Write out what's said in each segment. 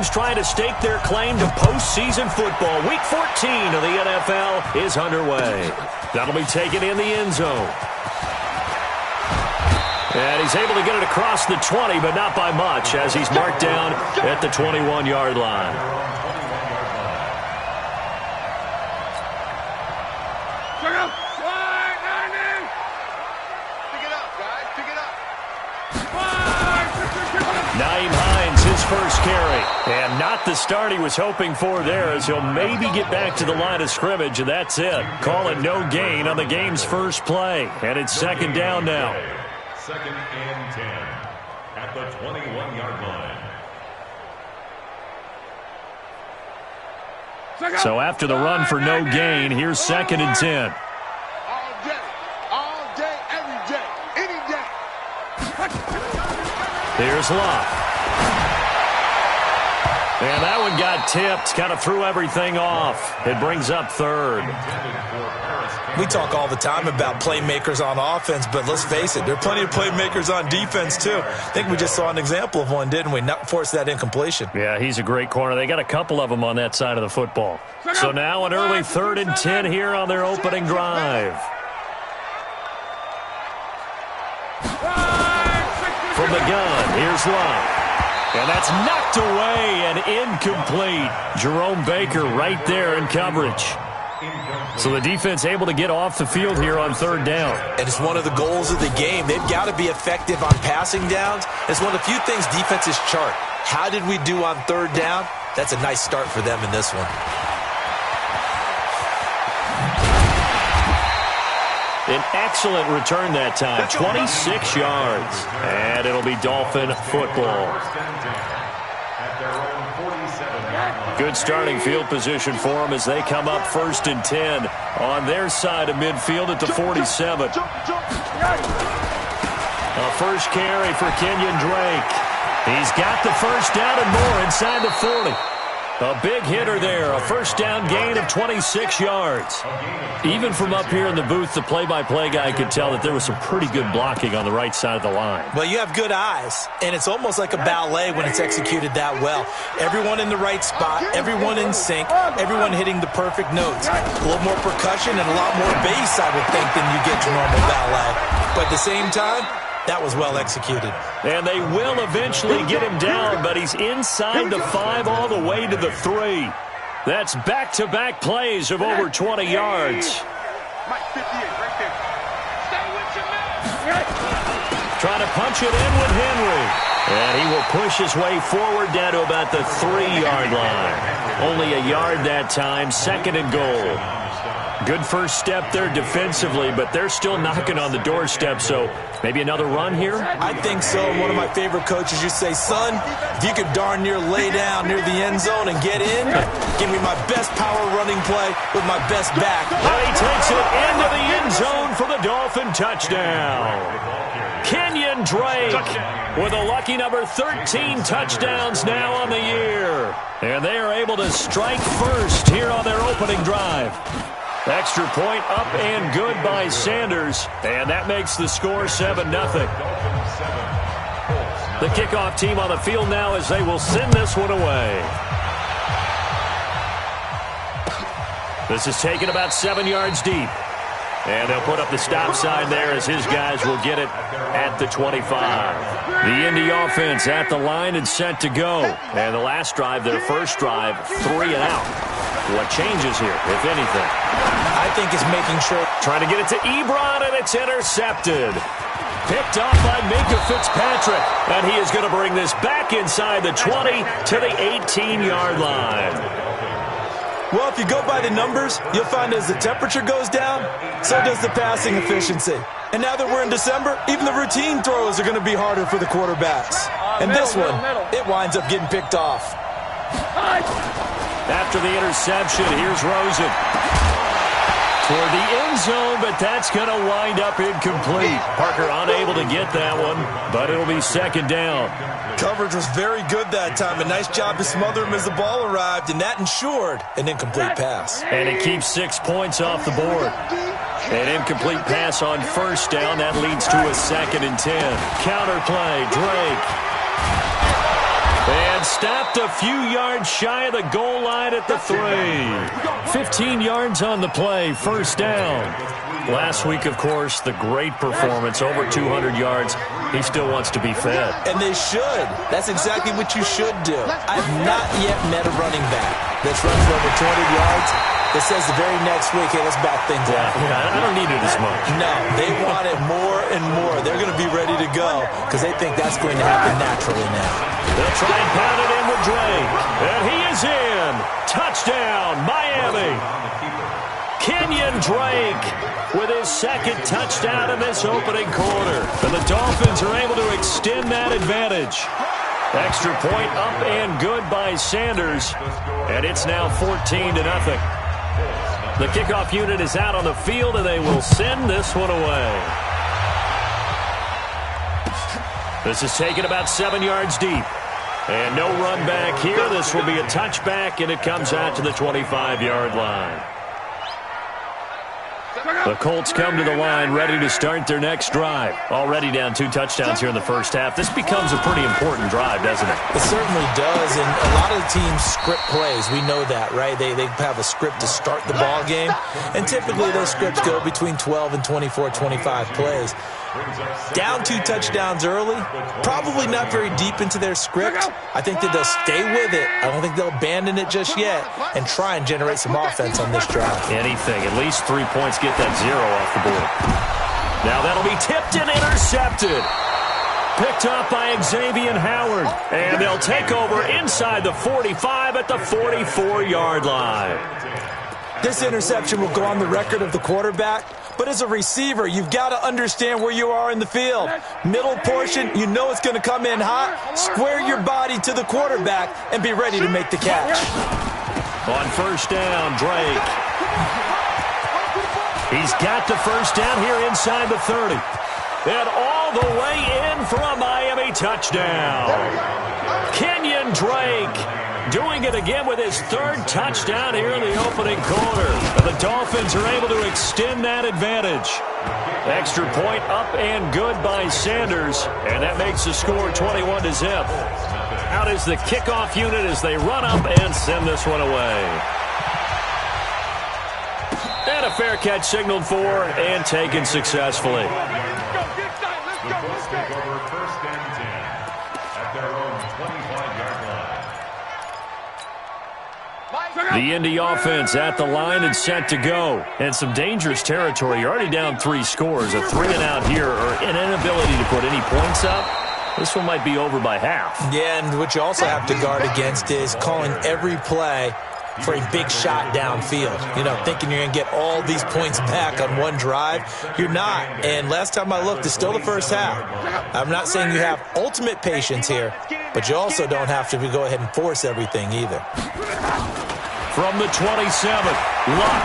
teams trying to stake their claim to postseason football. Week 14 of the NFL is underway. That'll be taken in the end zone. And he's able to get it across the 20, but not by much, as he's marked down at the 21-yard line. His first carry, and not the start he was hoping for there, as he'll maybe get back to the line of scrimmage, and that's it. Call it no gain on the game's first play, and it's second down now. Second and 10 at the 21-yard line. So after the run for no gain, here's second and 10. All day, every day, any day. Here's Love. And that one got tipped, kind of threw everything off. It brings up third. We talk all the time about playmakers on offense, but let's face it, there are plenty of playmakers on defense too. I think we just saw an example of one, didn't we? Not force that incompletion. Yeah, he's a great corner. They got a couple of them on that side of the football. So now an early 3rd and 10 here on their opening drive. From the gun, here's Love. And that's knocked away and incomplete. Jerome Baker right there in coverage. So the defense able to get off the field here on 3rd down. And it's one of the goals of the game. They've got to be effective on passing downs. It's one of the few things defenses chart. How did we do on 3rd down? That's a nice start for them in this one. An excellent return that time, 26 yards. And it'll be Dolphin football. Good starting field position for them as they come up 1st and 10 on their side of midfield at the 47. A first carry for Kenyon Drake. He's got the first down and more inside the 40. A big hitter there, a first down gain of 26 yards. Even from up here in the booth, the play-by-play guy could tell that there was some pretty good blocking on the right side of the line. Well, you have good eyes, and it's almost like a ballet when it's executed that well. Everyone in the right spot, everyone in sync, everyone hitting the perfect notes. A little more percussion and a lot more bass, I would think, than you get to normal ballet. But at the same time, that was well executed. And they will eventually get him down, but he's inside the 5 all the way to the 3. That's back-to-back plays of over 20 yards. Trying to punch it in with Henry. And he will push his way forward down to about the 3-yard line. Only a yard that time, 2nd and goal. Good first step there defensively, but they're still knocking on the doorstep, so maybe another run here? I think so. One of my favorite coaches used to say, son, if you could darn near lay down near the end zone and get in, give me my best power running play with my best back. And he takes it into the end zone for the Dolphin touchdown. Kenyon Drake with a lucky number 13 touchdowns now on the year. And they are able to strike first here on their opening drive. Extra point up and good by Sanders, and that makes the score 7-0. The kickoff team on the field now as they will send this one away. This is taken about 7 yards deep. And they'll put up the stop sign there as his guys will get it at the 25. The Indy offense at the line and set to go. And the last drive, their first drive, 3 and out. What changes here, if anything? I think it's making sure. Trying to get it to Ebron, and it's intercepted. Picked off by Minka Fitzpatrick. And he is going to bring this back inside the 20 to the 18-yard line. Well, if you go by the numbers, you'll find as the temperature goes down, so does the passing efficiency. And now that we're in December, even the routine throws are going to be harder for the quarterbacks. And this one, it winds up getting picked off. After the interception, here's Rosen. Toward the end zone, but that's going to wind up incomplete. Parker unable to get that one, but it'll be second down. Coverage was very good that time. A nice job to smother him as the ball arrived, and that ensured an incomplete pass. And it keeps 6 points off the board. An incomplete pass on first down. That leads to a 2nd and 10. Counter play, Drake. And stopped a few yards shy of the goal line at the 3. 15 yards on the play, first down. Last week, of course, the great performance, over 200 yards. He still wants to be fed. And they should. That's exactly what you should do. I've not yet met a running back that's run for over 200 yards that says the very next week, hey, let's back things up. Yeah, I don't need it as much. No, they want it more and more. They're going to be ready to go because they think that's going to happen naturally now. They'll try and pound it in with Drake. And he is in. Touchdown, Miami. Kenyon Drake with his second touchdown in this opening quarter. And the Dolphins are able to extend that advantage. Extra point up and good by Sanders. And it's now 14-0. The kickoff unit is out on the field, and they will send this one away. This is taken about 7 yards deep. And no run back here. This will be a touchback, and it comes out to the 25-yard line. The Colts come to the line ready to start their next drive. Already down 2 touchdowns here in the first half. This becomes a pretty important drive, doesn't it? It certainly does, and a lot of the teams script plays. We know that, right? They have a script to start the ball game, and typically those scripts go between 12 and 24, 25 plays. Down 2 touchdowns early, probably not very deep into their script. I think that they'll stay with it. I don't think they'll abandon it just yet and try and generate some offense on this drive. Anything, at least 3 points, get that 0 off the board. Now that'll be tipped and intercepted. Picked up by Xavier Howard. And they'll take over inside the 45 at the 44-yard line. This interception will go on the record of the quarterback. But as a receiver, you've got to understand where you are in the field. Middle portion, you know it's going to come in hot. Square your body to the quarterback and be ready to make the catch. On first down, Drake. He's got the first down here inside the 30. And all the way in for a Miami touchdown. Kenyon Drake doing it again with his 3rd touchdown here in the opening quarter. And the Dolphins are able to extend that advantage. Extra point up and good by Sanders. And that makes the score 21-0. Out is the kickoff unit as they run up and send this one away. And a fair catch signaled for and taken successfully. The Indy offense at the line and set to go. And some dangerous territory. You're already down 3 scores. A 3-and-out here or an inability to put any points up. This one might be over by half. Yeah, and what you also have to guard against is calling every play for a big shot downfield. You know, thinking you're going to get all these points back on one drive. You're not. And last time I looked, it's still the first half. I'm not saying you have ultimate patience here, but you also don't have to go ahead and force everything either. From the 27th, Luck.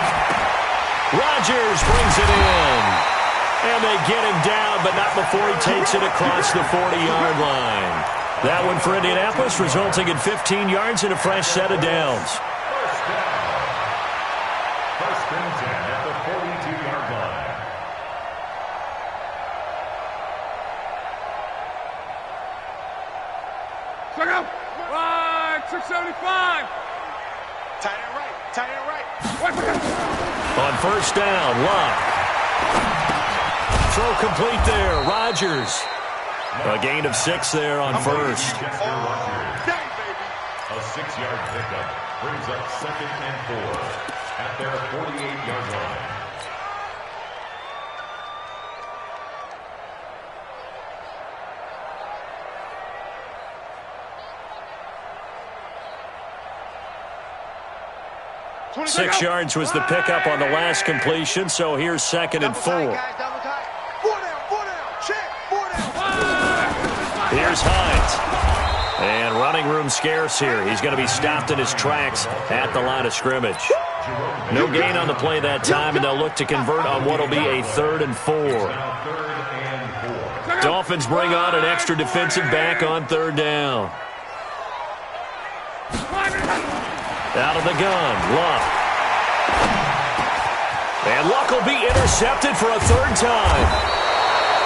Rodgers brings it in. And they get him down, but not before he takes it across the 40-yard line. That one for Indianapolis, resulting in 15 yards and a fresh set of downs. First and 10 at the 42-yard line. Check out. Right, 675. Tight end right. Tight end right. On first down, Luck. Throw complete there, Rodgers. A gain of 6 there on first. A 6-yard pickup brings up 2nd and 4 at their 48-yard line. Six yards was the pickup on the last completion, so here's 2nd and 4. Here's Hines. And running room scarce here. He's going to be stopped in his tracks at the line of scrimmage. No gain on the play that time, and they'll look to convert on what will be a 3rd and 4. Dolphins bring on an extra defensive back on 3rd down. Out of the gun, Luck. And Luck will be intercepted for a 3rd time.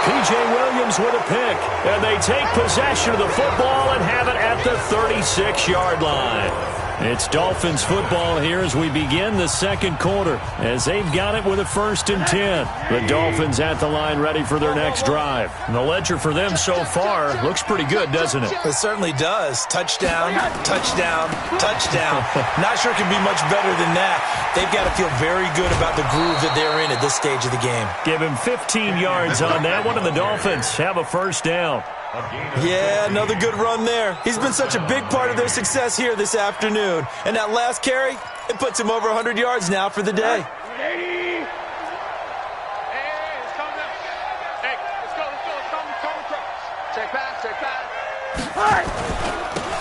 P.J. Williams with a pick, and they take possession of the football and have it at the 36-yard line. It's Dolphins football here as we begin the second quarter, as they've got it with a 1st and 10. The Dolphins at the line ready for their next drive. And the ledger for them so far looks pretty good, doesn't it? It certainly does. Touchdown, touchdown, touchdown. Not sure it can be much better than that. They've got to feel very good about the groove that they're in at this stage of the game. Give him 15 yards on that one, and the Dolphins have a 1st down. Yeah, another good run there. He's been such a big part of their success here this afternoon. And that last carry, it puts him over 100 yards now for the day.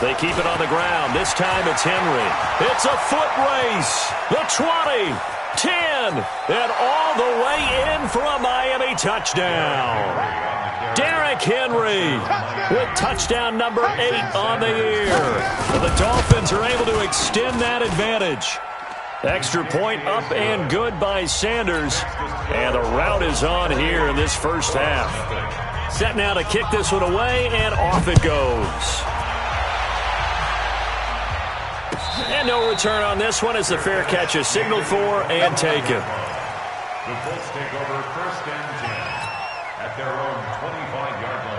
They keep it on the ground. This time it's Henry. It's a foot race. The 20, 10, and all the way in for a Miami touchdown. Derrick Henry with touchdown number 8 on the year. The Dolphins are able to extend that advantage. Extra point up and good by Sanders. And the route is on here in this first half. Set now to kick this one away, and off it goes. And no return on this one as the fair catch is signaled for and taken. The Colts take over 1st and 10 at their own 25-yard line.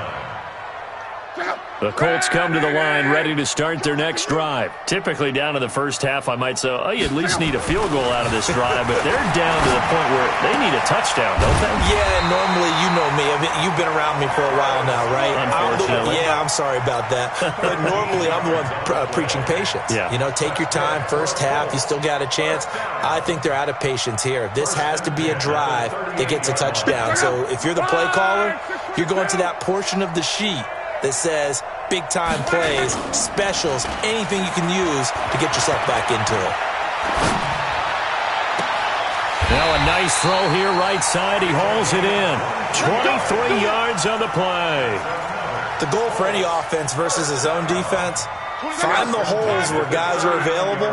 The Colts come to the line ready to start their next drive. Typically down to the first half, I might say, oh, you at least need a field goal out of this drive, but they're down to the point where they need a touchdown, don't they? Yeah, normally, you know me. You've been around me for a while now, right? Unfortunately. I'm sorry about that. But normally, I'm the one preaching patience. Yeah. You know, take your time, first half, you still got a chance. I think they're out of patience here. This has to be a drive that gets a touchdown. So if you're the play caller, you're going to that portion of the sheet that says big-time plays, specials, anything you can use to get yourself back into it. Now a nice throw here right side. He hauls it in. 23 yards on the play. The goal for any offense versus his own defense, find the holes where guys are available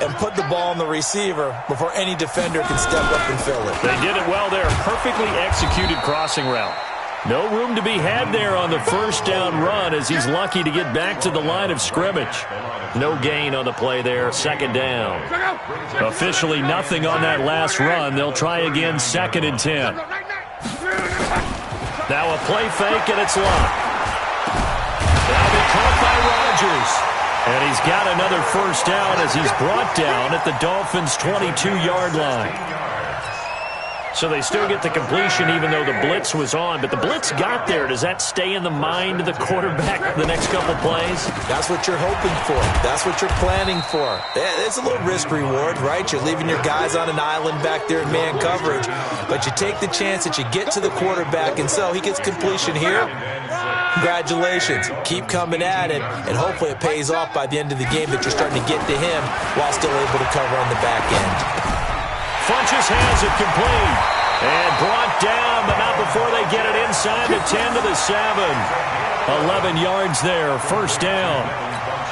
and put the ball on the receiver before any defender can step up and fill it. They did it well there. Perfectly executed crossing route. No room to be had there on the first down run as he's lucky to get back to the line of scrimmage. No gain on the play there, 2nd down. Officially nothing on that last run. They'll try again, 2nd and 10. Now a play fake, and it's locked. That'll be caught by Rodgers. And he's got another first down as he's brought down at the Dolphins' 22-yard line. So they still get the completion even though the blitz was on. But the blitz got there. Does that stay in the mind of the quarterback the next couple plays? That's what you're hoping for. That's what you're planning for. It's a little risk-reward, right? You're leaving your guys on an island back there in man coverage. But you take the chance that you get to the quarterback, and so he gets completion here. Congratulations. Keep coming at it, and hopefully it pays off by the end of the game that you're starting to get to him while still able to cover on the back end. Funches has it complete. And brought down, but not before they get it inside the 10 to the 7. 11 yards there, first down.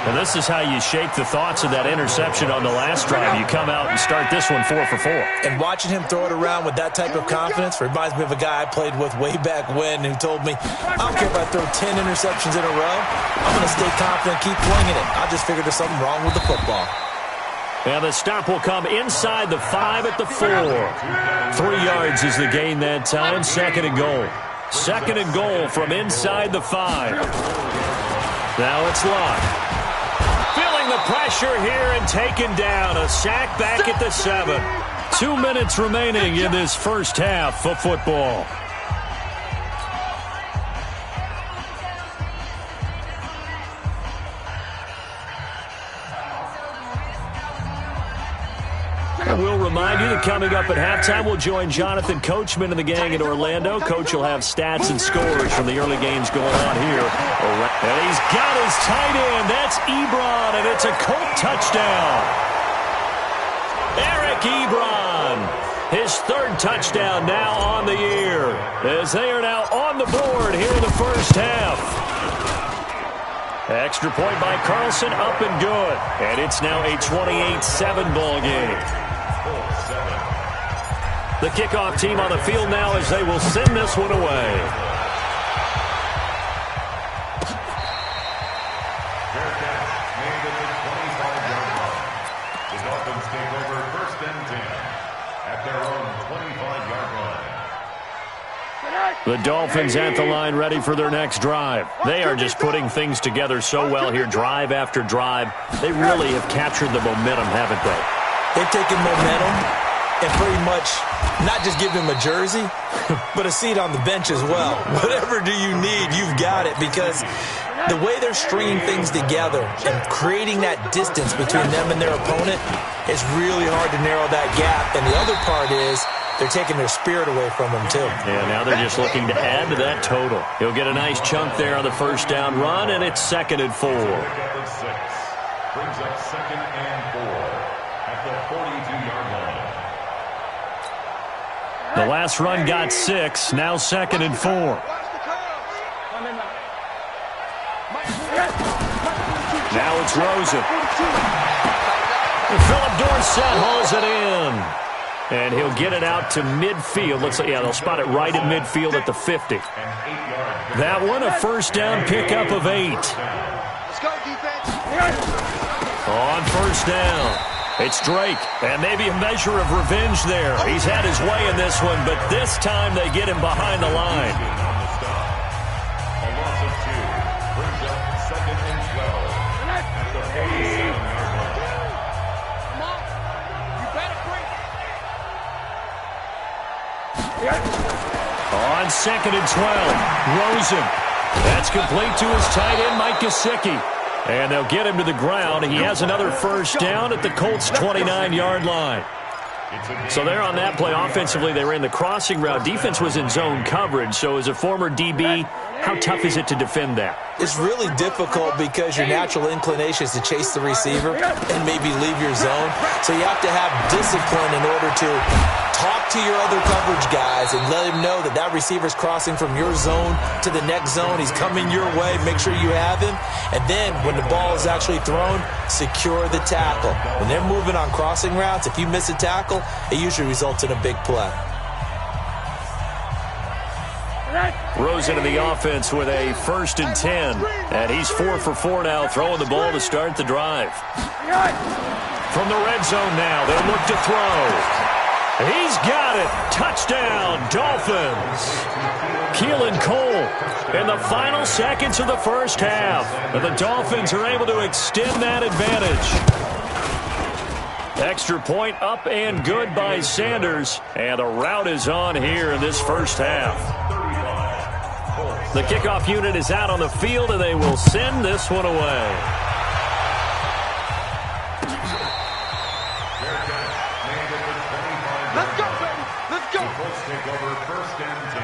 And this is how you shake the thoughts of that interception on the last drive. You come out and start this one 4 for 4. And watching him throw it around with that type of confidence reminds me of a guy I played with way back when who told me, I don't care if I throw 10 interceptions in a row. I'm going to stay confident, keep flinging it. I just figured there's something wrong with the football. And the stop will come inside the 5 at the 4. 3 yards is the gain that time. 2nd and goal. 2nd and goal from inside the 5. Now it's locked. Feeling the pressure here and taken down. A sack back at the 7. 2 minutes remaining in this first half of football. I will remind you that coming up at halftime, we'll join Jonathan Coachman and the gang in Orlando. Coach will have stats and scores from the early games going on here. And he's got his tight end. That's Ebron, and it's a Colt touchdown. Eric Ebron, his 3rd touchdown now on the year, as they are now on the board here in the first half. Extra point by Carlson, up and good. And it's now a 28-7 ball game. The kickoff team on the field now as they will send this one away. The Dolphins at the line ready for their next drive. They are just putting things together so well here, drive after drive. They really have captured the momentum, haven't they? They've taken momentum and pretty much not just give him a jersey, but a seat on the bench as well. Whatever do you need, you've got it, because the way they're stringing things together and creating that distance between them and their opponent, it's really hard to narrow that gap. And the other part is they're taking their spirit away from them, too. Yeah, now they're just looking to add to that total. He'll get a nice chunk there on the first down run, and it's 2nd and 4. Brings up 2nd and 4 at the 42-yard line. The last run got 6, now 2nd and 4. Now it's Rosen. Philip Dorsett hauls it in. And he'll get it out to midfield. Looks like, yeah, they'll spot it right at midfield at the 50. That one, a first down pickup of 8. Let's go, defense. On first down, it's Drake. And maybe a measure of revenge there. He's had his way in this one, but this time they get him behind the line. A loss of 2 brings up 2nd and 12 at the 47-yard line. Come on. You better break. On 2nd and 12, Rosen. That's complete to his tight end, Mike Gesicki. And they'll get him to the ground. He has another first down at the Colts' 29-yard line. So they're on that play. Offensively, they ran the crossing route. Defense was in zone coverage. So as a former DB, how tough is it to defend that? It's really difficult because your natural inclination is to chase the receiver and maybe leave your zone. So you have to have discipline in order to talk to your other coverage guys and let him know that that receiver's crossing from your zone to the next zone. He's coming your way. Make sure you have him. And then when the ball is actually thrown, secure the tackle. When they're moving on crossing routes, if you miss a tackle, it usually results in a big play. Rosen in the offense with a 1st and 10. And he's 4 for 4 now, throwing the ball to start the drive. From the red zone now, they'll look to throw. He's got it. Touchdown, Dolphins. Keelan Cole in the final seconds of the first half. And the Dolphins are able to extend that advantage. Extra point up and good by Sanders. And a rout is on here in this first half. The kickoff unit is out on the field, and they will send this one away. Let's go, baby. Let's go. The Colts take over 1st and 10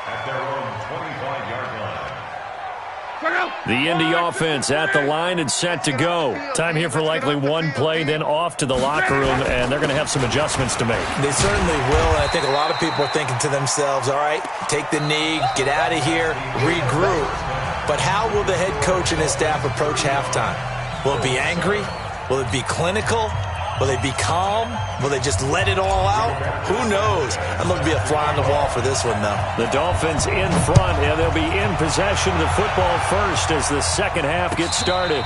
at their own 25-yard line. The Indy offense at the line and set to go. Time here for likely one play, then off to the locker room, and they're going to have some adjustments to make. They certainly will, and I think a lot of people are thinking to themselves, all right, take the knee, get out of here, regroup. But how will the head coach and his staff approach halftime? Will it be angry? Will it be clinical? Will they be calm? Will they just let it all out? Who knows? I'm going to be a fly on the wall for this one, though. The Dolphins in front, and they'll be in possession of the football first as the second half gets started.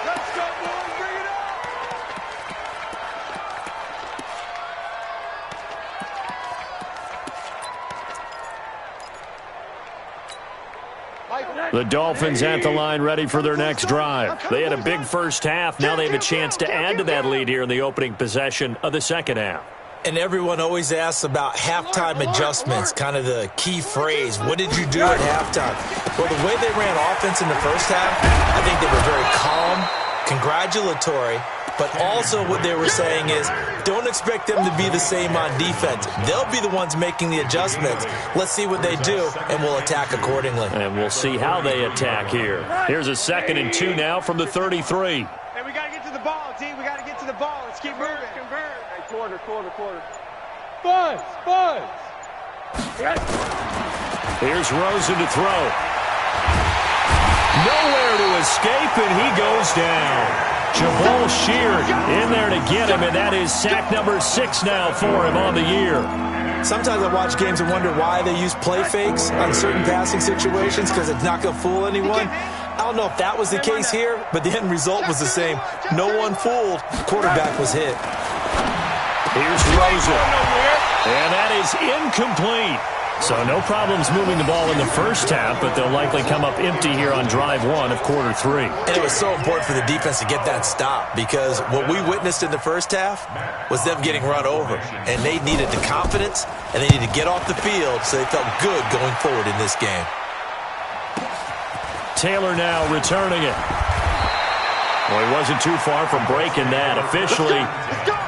Let's go, boys. Bring it up. The Dolphins at the line ready for their next drive. They had a big first half. Now they have a chance to add to that lead here in the opening possession of the second half. And everyone always asks about halftime adjustments, kind of the key phrase. What did you do at halftime? Well, the way they ran offense in the first half, I think they were very calm, congratulatory, but also what they were saying is don't expect them to be the same on defense. They'll be the ones making the adjustments. Let's see what they do, and we'll attack accordingly. And we'll see how they attack here. Here's a 2nd and 2 now from the 33. Hey, we got to get to the ball, T. We got to get to the ball. Let's keep moving. Convert. Hey, quarter. Buzz. Here's Rosen to throw. Nowhere to escape, and he goes down. Jabal Sheard in there to get him, and that is sack number 6 now for him on the year. Sometimes I watch games and wonder why they use play fakes on certain passing situations because it's not going to fool anyone. I don't know if that was the case here, but the end result was the same. No one fooled. Quarterback was hit. Here's Rosen. And that is incomplete. So no problems moving the ball in the first half, but they'll likely come up empty here on drive one of quarter three. And it was so important for the defense to get that stop because what we witnessed in the first half was them getting run over. And they needed the confidence, and they needed to get off the field so they felt good going forward in this game. Taylor now returning it. Well, he wasn't too far from breaking that. Officially,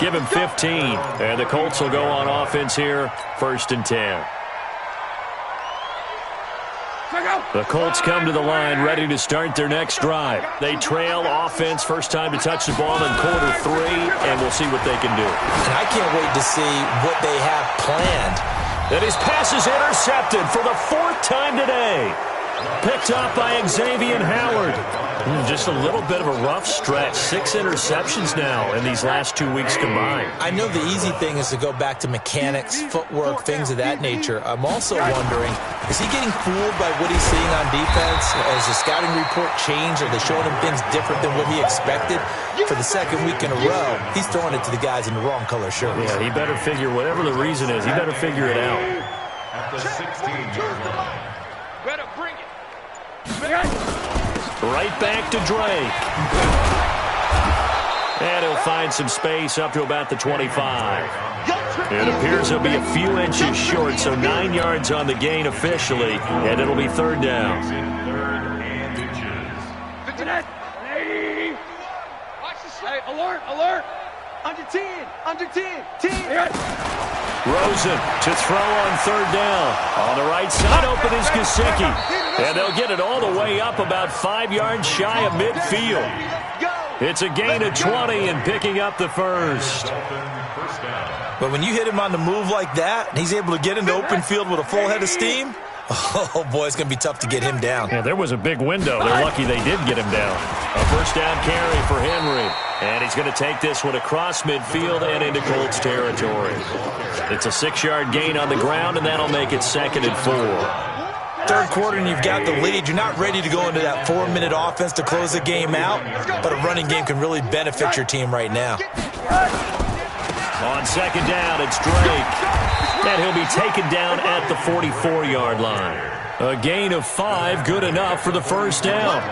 give him 15. And the Colts will go on offense here, 1st and 10. The Colts come to the line ready to start their next drive. They trail offense, first time to touch the ball in quarter three, and we'll see what they can do. And I can't wait to see what they have planned. And his pass is intercepted for the 4th time today. Picked up by Xavier Howard. Just a little bit of a rough stretch. 6 interceptions now in these last 2 weeks combined. I know the easy thing is to go back to mechanics, footwork, things of that nature. I'm also wondering, is he getting fooled by what he's seeing on defense? Has the scouting report changed? Are they showing him things different than what he expected? For the 2nd week in a row, he's throwing it to the guys in the wrong color shirts. Yeah, he better figure, whatever the reason is, he better figure it out. At the 16-yard line. Better bring it. Right back to Drake. And he'll find some space up to about the 25. It appears he'll be a few inches short, so 9 yards on the gain officially, and it'll be 3rd down. Alert, alert. Under 10, under 10, 10. Rosen to throw on 3rd down. On the right side, open is Gesicki. And they'll get it all the way up about 5 yards shy of midfield. It's a gain of 20 and picking up the first. But when you hit him on the move like that, and he's able to get into open field with a full head of steam, oh, boy, it's going to be tough to get him down. Yeah, there was a big window. They're lucky they did get him down. A 1st down carry for Henry. And he's going to take this one across midfield and into Colts territory. It's a 6-yard gain on the ground, and that'll make it 2nd and 4. 3rd quarter, and you've got the lead. You're not ready to go into that 4-minute offense to close the game out, but a running game can really benefit your team right now. On 2nd down, it's Drake. And he'll be taken down at the 44-yard line. A gain of 5, good enough for the 1st down.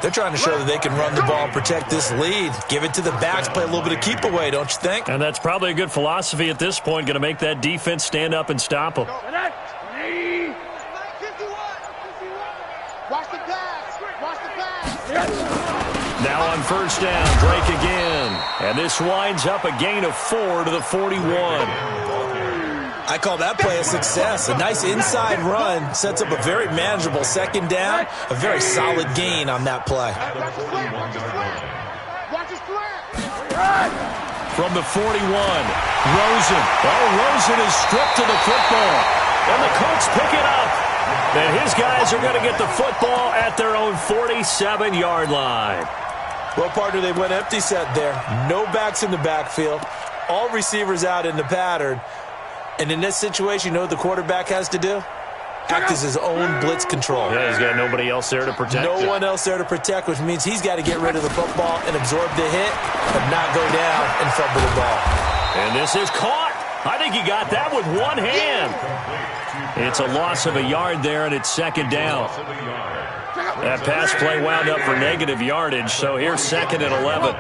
They're trying to show that they can run the ball, protect this lead, give it to the backs, play a little bit of keep away, don't you think? And that's probably a good philosophy at this point, going to make that defense stand up and stop them. Watch the pass. Watch the pass. Now on 1st down, Drake again. And this winds up a gain of 4 to the 41. I call that play a success. A nice inside run sets up a very manageable 2nd down. A very solid gain on that play. From the 41, Rosen. Oh, Rosen is stripped to the football. And the Colts pick it up. And his guys are going to get the football at their own 47-yard line. Well, partner, they went empty set there. No backs in the backfield. All receivers out in the pattern. And in this situation, you know what the quarterback has to do? Act as his own blitz control. Yeah, he's got nobody else there to protect. No one else there to protect, which means he's got to get rid of the football and absorb the hit, but not go down and fumble the ball. And this is caught. I think he got that with one hand. It's a loss of a yard there, and it's 2nd down. That pass play wound up for negative yardage, so here's 2nd and 11.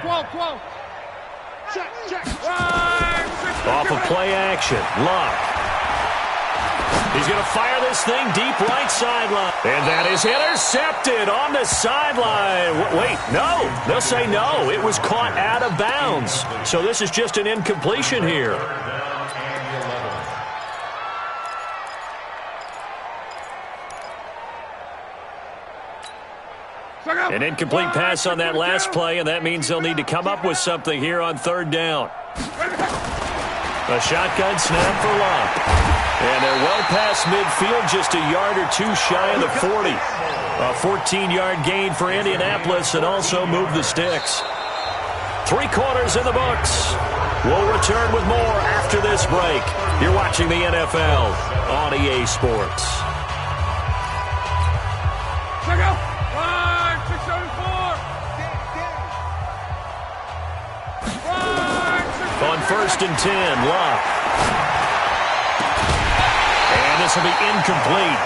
Off of play action, Luck. He's going to fire this thing deep right sideline. And that is intercepted on the sideline. Wait, no. They'll say no. It was caught out of bounds. So this is just an incompletion here. An incomplete pass on that last play, and that means they'll need to come up with something here on 3rd down. A shotgun snap for Luck. And they're well past midfield, just a yard or 2 shy of the 40. A 14-yard gain for Indianapolis and also move the sticks. 3 quarters in the books. We'll return with more after this break. You're watching the NFL on EA Sports. Check out. 674. On 1st and 10. Luck. And this will be incomplete.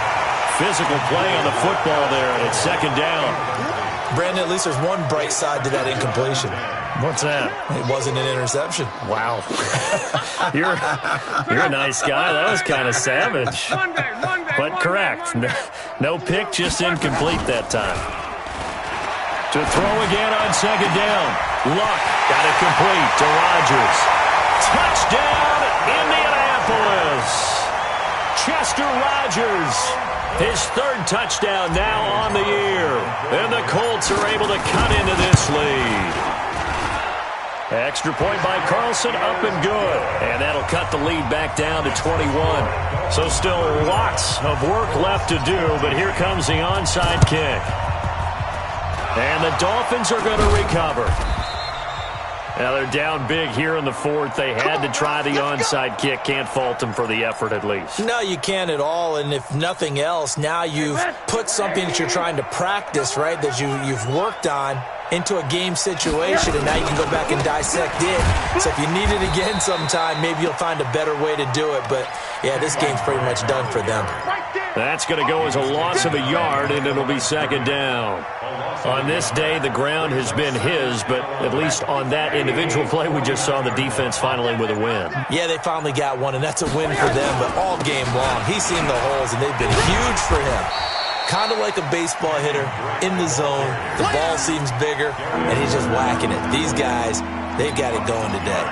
Physical play on the football there, and it's 2nd down. Brandon, at least there's one bright side to that incompletion. What's that? It wasn't an interception. Wow. You're a nice guy. That was kind of savage. But correct. No pick, just incomplete that time. To throw again on 2nd down. Luck got it complete to Rodgers. Touchdown, Indianapolis. Chester Rodgers. His 3rd touchdown now on the year. And the Colts are able to cut into this lead. Extra point by Carlson, up and good. And that'll cut the lead back down to 21. So still lots of work left to do, but here comes the onside kick. And the Dolphins are going to recover. Now they're down big here in the 4th. They had to try the onside kick. Can't fault them for the effort at least. No, you can't at all. And if nothing else, now you've put something that you're trying to practice, right, that you've worked on into a game situation, and now you can go back and dissect it. So if you need it again sometime, maybe you'll find a better way to do it. But, yeah, this game's pretty much done for them. That's going to go as a loss of a yard, and it'll be 2nd down. On this day, the ground has been his, but at least on that individual play, we just saw the defense finally with a win. Yeah, they finally got one, and that's a win for them. But all game long, he's seen the holes, and they've been huge for him. Kind of like a baseball hitter in the zone. The ball seems bigger, and he's just whacking it. These guys, they've got it going today.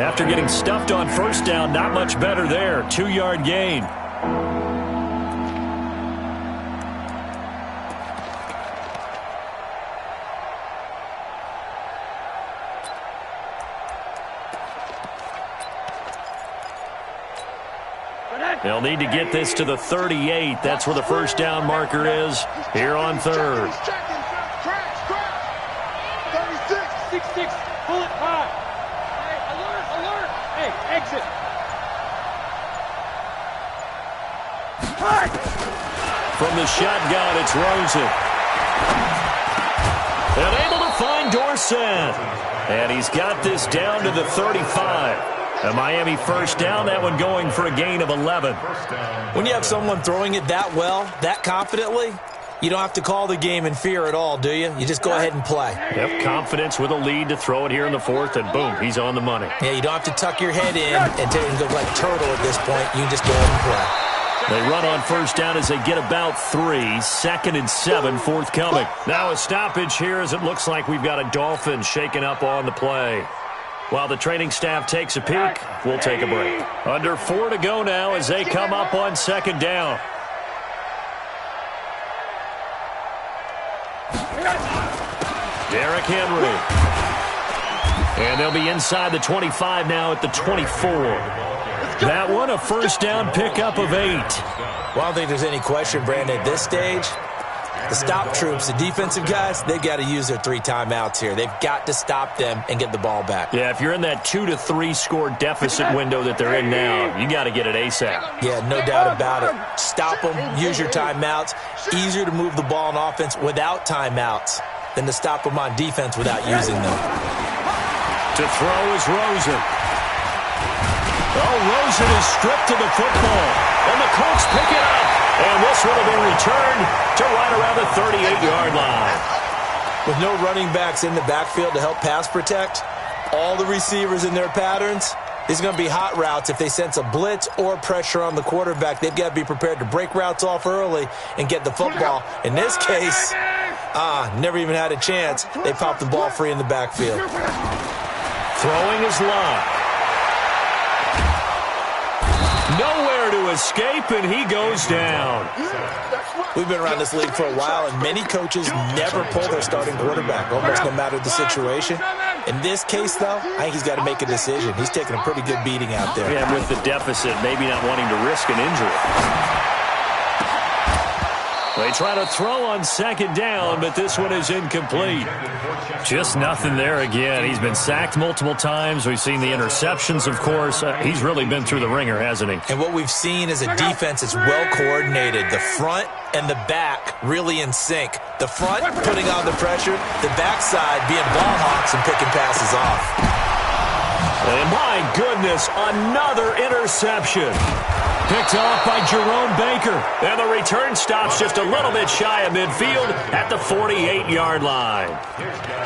After getting stuffed on 1st down, not much better there. 2-yard gain. They'll need to get this to the 38. That's where the 1st down marker is here on 3rd. 36, 6, pull it high. Hey, alert. Hey, exit. From the shotgun, it's Rosen. And able to find Dorsett. And he's got this down to the 35. A Miami 1st down, that one going for a gain of 11. When you have someone throwing it that well, that confidently, you don't have to call the game in fear at all, do you? You just go ahead and play. Yep, confidence with a lead to throw it here in the 4th, and boom, he's on the money. Yeah, you don't have to tuck your head in and go like turtle at this point. You can just go ahead and play. They run on 1st down as they get about 3. 2nd and 7 forthcoming. Now a stoppage here as it looks like we've got a Dolphin shaken up on the play. While the training staff takes a peek, we'll take a break. Under 4 to go now as they come up on 2nd down. Derrick Henry. And they'll be inside the 25 now at the 24. That one, a 1st down pickup of 8. Well, I don't think there's any question, Brandon, at this stage. The stop troops, the defensive guys, they've got to use their 3 timeouts here. They've got to stop them and get the ball back. Yeah, if you're in that 2 to 3 score deficit window that they're in now, you got to get it ASAP. Yeah, no doubt about it. Stop them, use your timeouts. Easier to move the ball on offense without timeouts than to stop them on defense without using them. To throw is Rosen. Oh, Rosen is stripped to the football, and the Colts pick it up. And this one will be returned to right around the 38-yard line. With no running backs in the backfield to help pass protect, all the receivers in their patterns, these are going to be hot routes. If they sense a blitz or pressure on the quarterback, they've got to be prepared to break routes off early and get the football. In this case, never even had a chance. They popped the ball free in the backfield. Throwing is Luck. Nowhere to escape, and he goes down. We've been around this league for a while, and many coaches never pull their starting quarterback, almost no matter the situation. In this case, though, I think he's got to make a decision. He's taking a pretty good beating out there. Yeah, with the deficit, maybe not wanting to risk an injury. They try to throw on 2nd down, but this one is incomplete. Just nothing there again. He's been sacked multiple times. We've seen the interceptions, of course. He's really been through the ringer, hasn't he? And what we've seen is a defense that's well-coordinated. The front and the back really in sync. The front putting on the pressure, the backside being ball hawks and picking passes off. And my goodness, another interception. Picked off by Jerome Baker. And the return stops just a little bit shy of midfield at the 48-yard line.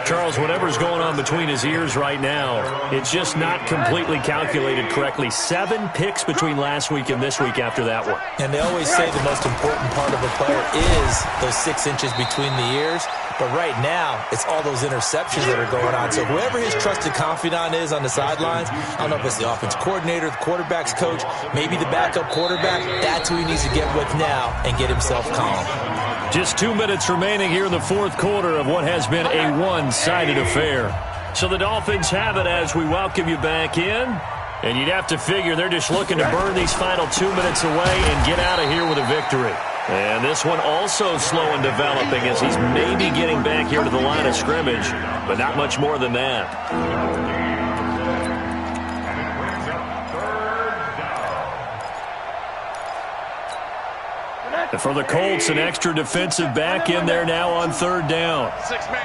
Charles, whatever's going on between his ears right now, it's just not completely calculated correctly. 7 picks between last week and this week after that one. And they always say the most important part of a player is those 6 inches between the ears. But right now, it's all those interceptions that are going on. So whoever his trusted confidant is on the sidelines, I don't know if it's the offense coordinator, the quarterback's coach, maybe the backup quarterback, that's who he needs to get with now and get himself calm. Just 2 minutes remaining here in the fourth quarter of what has been a one-sided affair. So the Dolphins have it as we welcome you back in. And you'd have to figure they're just looking to burn these final 2 minutes away and get out of here with a victory. And this one also slow in developing as he's maybe getting back here to the line of scrimmage, but not much more than that. And for the Colts, an extra defensive back in there now on third down. 6-man.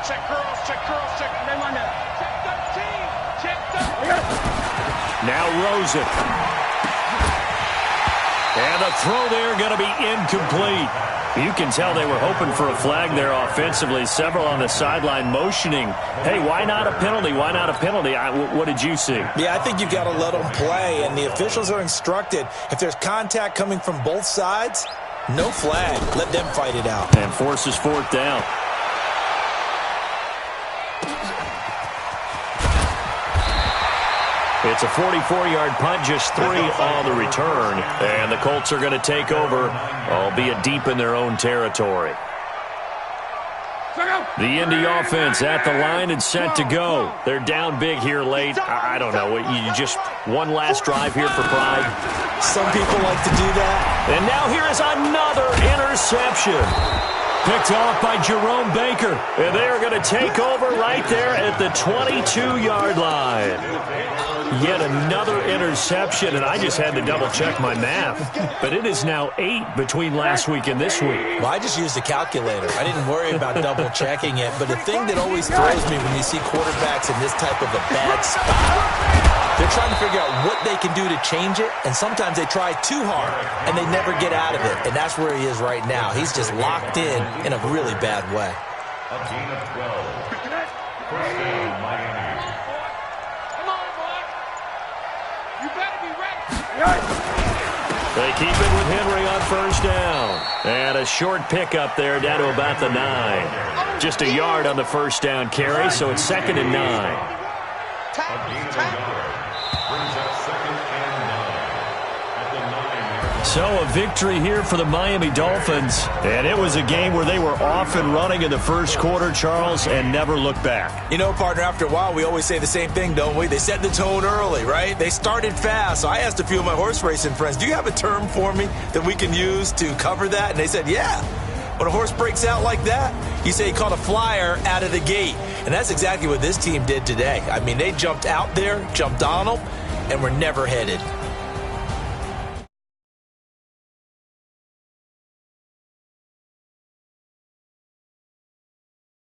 Check girls, check girls, check them on there. Check 13, check 13. Now Rosen. And the throw there going to be incomplete. You can tell they were hoping for a flag there offensively. Several on the sideline motioning, hey, why not a penalty? Why not a penalty? What did you see? Yeah, I think you've got to let them play, and the officials are instructed, if there's contact coming from both sides, no flag. Let them fight it out. And forces fourth down. It's a 44-yard punt, just 3 on the return. And the Colts are going to take over, albeit deep in their own territory. The Indy offense at the line and set to go. They're down big here late. I don't know. You just one last drive here for pride. Some people like to do that. And now here is another interception. Picked off by Jerome Baker. And they are going to take over right there at the 22-yard line. Yet another interception, and I just had to double-check my math. But it is now 8 between last week and this week. Well, I just used a calculator. I didn't worry about double-checking it. But the thing that always throws me when you see quarterbacks in this type of a bad spot, they're trying to figure out what they can do to change it, and sometimes they try too hard, and they never get out of it. And that's where he is right now. He's just locked in a really bad way. A gain of 12. First down, Miami. They keep it with Henry on first down. And a short pickup there down to about the 9. Just a yard on the first down carry, so it's 2nd and 9. A gain of a yard. Brings up 2nd and 9. At the 9-yard. So a victory here for the Miami Dolphins. And it was a game where they were off and running in the first quarter, Charles, and never looked back. You know, partner, after a while, we always say the same thing, don't we? They set the tone early, right? They started fast. So I asked a few of my horse racing friends, do you have a term for me that we can use to cover that? And they said, yeah. When a horse breaks out like that, you say he caught a flyer out of the gate. And that's exactly what this team did today. I mean, they jumped out there, jumped on them, and were never headed.